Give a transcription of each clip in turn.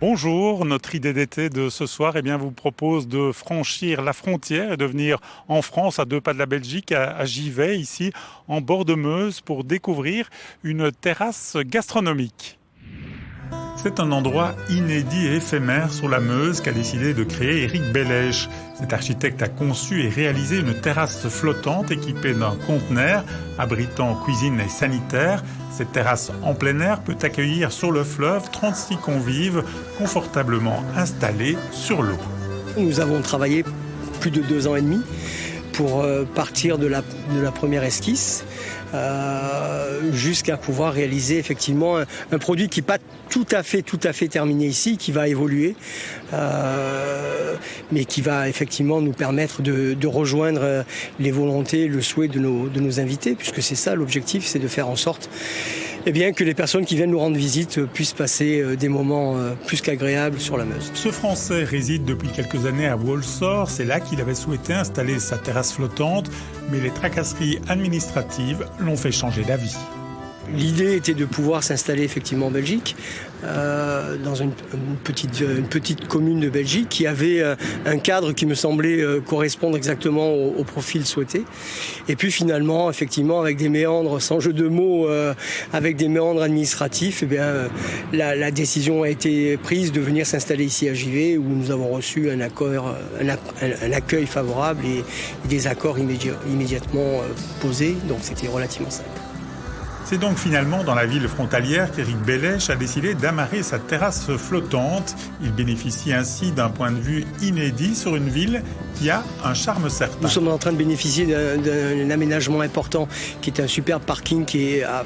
Bonjour, notre idée d'été de ce soir vous propose de franchir la frontière et de venir en France, à 2 pas de la Belgique, à Givet, ici en bord de Meuse, pour découvrir une terrasse gastronomique. C'est un endroit inédit et éphémère sur la Meuse qu'a décidé de créer Éric Bellèche. Cet architecte a conçu et réalisé une terrasse flottante équipée d'un conteneur abritant cuisine et sanitaire. Cette terrasse en plein air peut accueillir sur le fleuve 36 convives confortablement installés sur l'eau. Nous avons travaillé plus de 2 ans et demi pour partir de la première esquisse jusqu'à pouvoir réaliser effectivement un produit qui n'est pas tout à fait terminé ici, qui va évoluer, mais qui va effectivement nous permettre de rejoindre les volontés, le souhait de nos invités, puisque c'est ça l'objectif, c'est de faire en sorte que les personnes qui viennent nous rendre visite puissent passer des moments plus qu'agréables sur la Meuse. Ce Français réside depuis quelques années à Walsall. C'est là qu'il avait souhaité installer sa terrasse flottante, mais les tracasseries administratives l'ont fait changer d'avis. L'idée était de pouvoir s'installer effectivement en Belgique, dans une petite commune de Belgique qui avait un cadre qui me semblait correspondre exactement au profil souhaité. Et puis finalement, effectivement, avec des méandres, sans jeu de mots, avec des méandres administratifs, la décision a été prise de venir s'installer ici à Givet, où nous avons reçu un accueil favorable et des accords immédiatement posés. Donc c'était relativement simple. C'est donc finalement dans la ville frontalière qu'Éric Bellèche a décidé d'amarrer sa terrasse flottante. Il bénéficie ainsi d'un point de vue inédit sur une ville qui a un charme certain. Nous sommes en train de bénéficier d'un aménagement important qui est un superbe parking qui est à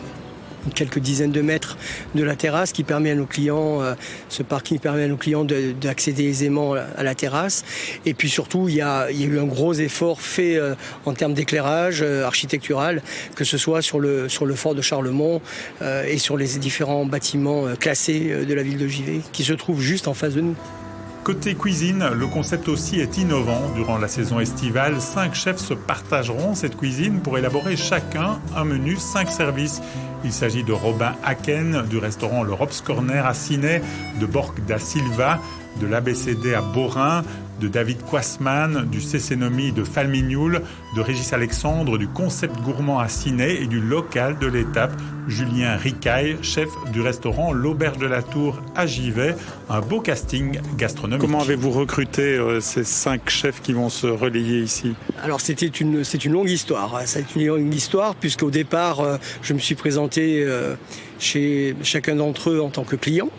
quelques dizaines de mètres de la terrasse, qui permet à nos clients, ce parking permet à nos clients d'accéder aisément à la terrasse. Et puis surtout, il y a eu un gros effort fait en termes d'éclairage architectural, que ce soit sur le fort de Charlemont et sur les différents bâtiments classés de la ville de Givet, qui se trouvent juste en face de nous. Côté cuisine, le concept aussi est innovant. Durant la saison estivale, 5 chefs se partageront cette cuisine pour élaborer chacun un menu 5 services. Il s'agit de Robin Haken, du restaurant Le Rob's Corner à Ciney, de Borg da Silva, de l'ABCD à Borin, de David Quasman, du Cécénomie de Falmignoul, de Régis Alexandre, du Concept Gourmand à Ciney et du local de l'étape, Julien Ricaille, chef du restaurant L'Auberge de la Tour à Givet. Un beau casting gastronomique. Comment avez-vous recruté ces 5 chefs qui vont se relayer ici ? Alors c'est une longue histoire. C'est une longue histoire puisqu'au départ, je me suis présenté chez chacun d'entre eux en tant que client.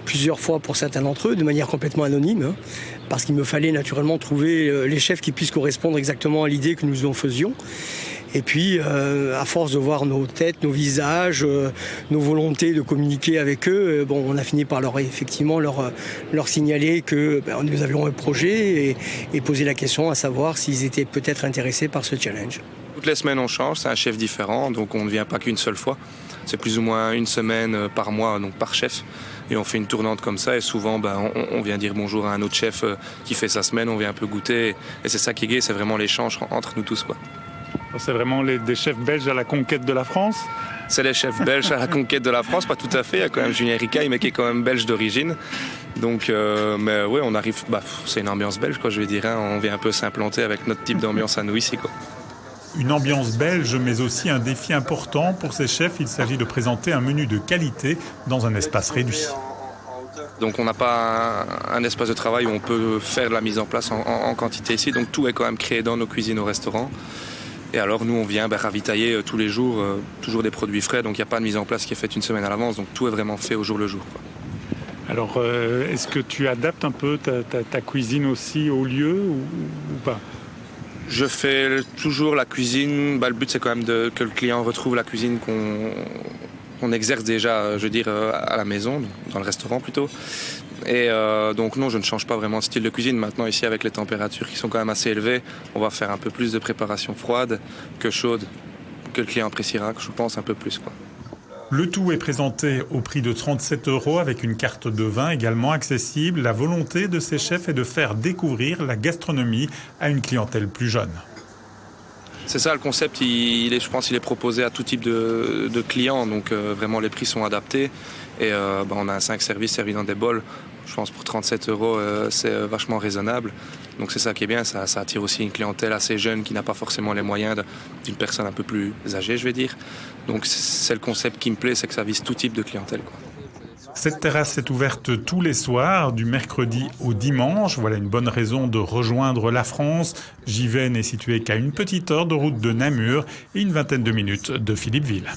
Plusieurs fois pour certains d'entre eux, de manière complètement anonyme, parce qu'il me fallait naturellement trouver les chefs qui puissent correspondre exactement à l'idée que nous en faisions. Et puis, à force de voir nos têtes, nos visages, nos volontés de communiquer avec eux, on a fini par leur signaler que nous avions un projet et poser la question à savoir s'ils étaient peut-être intéressés par ce challenge. Toutes les semaines on change, c'est un chef différent, donc on ne vient pas qu'une seule fois. C'est plus ou moins une semaine par mois, donc par chef. Et on fait une tournante comme ça et souvent on vient dire bonjour à un autre chef qui fait sa semaine, on vient un peu goûter. Et c'est ça qui est gai, c'est vraiment l'échange entre nous tous, quoi. C'est vraiment des chefs belges à la conquête de la France ? C'est les chefs belges à la conquête de la France, pas tout à fait. Il y a quand même Julien Ricaille, mais qui est quand même belge d'origine. Donc, mais ouais, on arrive. C'est une ambiance belge, quoi, je vais dire. On vient un peu s'implanter avec notre type d'ambiance à nous ici, quoi. Une ambiance belge, mais aussi un défi important pour ces chefs. Il s'agit de présenter un menu de qualité dans un espace réduit. Donc on n'a pas un espace de travail où on peut faire de la mise en place en quantité ici. Donc tout est quand même créé dans nos cuisines au restaurant. Et alors nous on vient ravitailler tous les jours, toujours des produits frais. Donc il n'y a pas de mise en place qui est faite une semaine à l'avance. Donc tout est vraiment fait au jour le jour, quoi. Alors est-ce que tu adaptes un peu ta cuisine aussi au lieu ou pas ? Je fais toujours la cuisine. Le but, c'est quand même que le client retrouve la cuisine qu'on exerce déjà, je veux dire, à la maison, dans le restaurant plutôt. Et donc non, je ne change pas vraiment de style de cuisine. Maintenant, ici, avec les températures qui sont quand même assez élevées, on va faire un peu plus de préparation froide que chaude, que le client appréciera, je pense, un peu plus, quoi. Le tout est présenté au prix de 37 € avec une carte de vin également accessible. La volonté de ces chefs est de faire découvrir la gastronomie à une clientèle plus jeune. C'est ça, le concept, je pense qu'il est proposé à tout type de clients, donc vraiment les prix sont adaptés. Et on a 5 services servis dans des bols. Je pense pour 37 €, c'est vachement raisonnable. Donc c'est ça qui est bien, ça attire aussi une clientèle assez jeune qui n'a pas forcément les moyens d'une personne un peu plus âgée, je vais dire. Donc c'est le concept qui me plaît, c'est que ça vise tout type de clientèle, quoi. Cette terrasse est ouverte tous les soirs, du mercredi au dimanche. Voilà une bonne raison de rejoindre la France. Givet n'est situé qu'à une petite heure de route de Namur et une vingtaine de minutes de Philippeville.